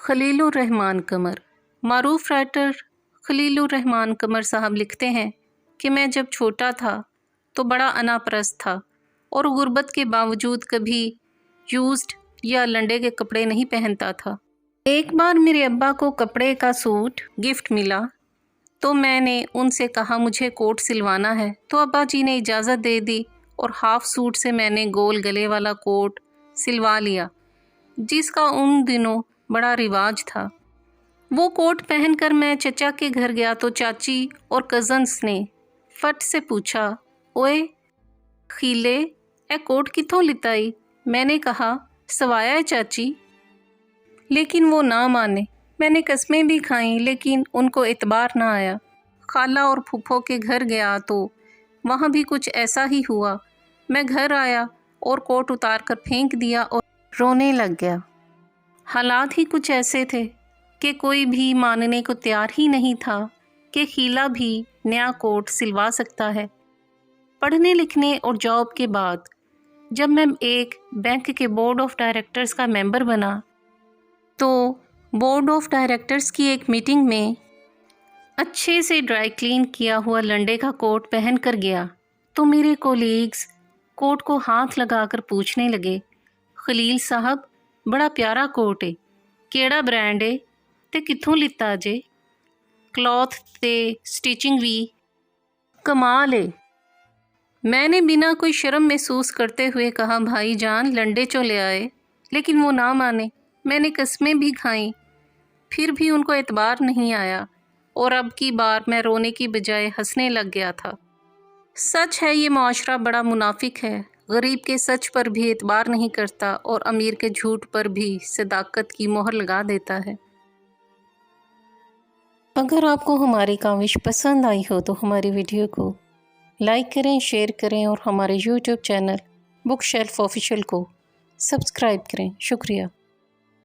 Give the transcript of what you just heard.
खलीलुर रहमान कमर। मारूफ writer Khalilur Rahman कमर साहब लिखते हैं कि मैं जब छोटा था तो बड़ा अनापरस्त था और गुर्बत के बावजूद कभी यूज्ड या लंडे के कपड़े नहीं पहनता था। एक बार मेरे अब्बा को कपड़े का सूट गिफ्ट मिला तो मैंने उनसे कहा मुझे कोट सिलवाना है, तो अब्बा जी ने इजाज़त दे दी और हाफ सूट से मैंने गोल गले वाला कोट सिलवा लिया जिसका उन दिनों बड़ा रिवाज था। वो कोट पहनकर मैं चचा के घर गया तो चाची और कज़न्स ने फट से पूछा, ओए खीले ए कोट किथों लिताई? मैंने कहा सवाया है चाची, लेकिन वो ना माने। मैंने कस्में भी खाईं लेकिन उनको एतबार ना आया। खाला और फूफो के घर गया तो वहाँ भी कुछ ऐसा ही हुआ। मैं घर आया और कोट उतार कर फेंक दिया और रोने लग गया। हालात ही कुछ ऐसे थे कि कोई भी मानने को तैयार ही नहीं था कि खीला भी नया कोट सिलवा सकता है। पढ़ने लिखने और जॉब के बाद जब मैं एक बैंक के बोर्ड ऑफ डायरेक्टर्स का मेंबर बना तो बोर्ड ऑफ डायरेक्टर्स की एक मीटिंग में अच्छे से ड्राई क्लीन किया हुआ लंडे का कोट पहन कर गया तो मेरे कोलीग्स कोट को हाथ लगाकर पूछने लगे, खलील साहब बड़ा प्यारा कोट है, केड़ा ब्रांड है ते कित्थों लिता जे? क्लॉथ ते स्टिचिंग भी कमाल है। मैंने बिना कोई शर्म महसूस करते हुए कहा, भाई जान लंडे चो ले आए, लेकिन वो ना माने। मैंने कस्में भी खाईं फिर भी उनको एतबार नहीं आया और अब की बार मैं रोने की बजाय हंसने लग गया था। सच है ये माशरा बड़ा मुनाफिक है, गरीब के सच पर भी एतबार नहीं करता और अमीर के झूठ पर भी सदाकत की मोहर लगा देता है। अगर आपको हमारी काविश पसंद आई हो तो हमारी वीडियो को लाइक करें, शेयर करें और हमारे YouTube channel book shelf official को सब्सक्राइब करें। शुक्रिया।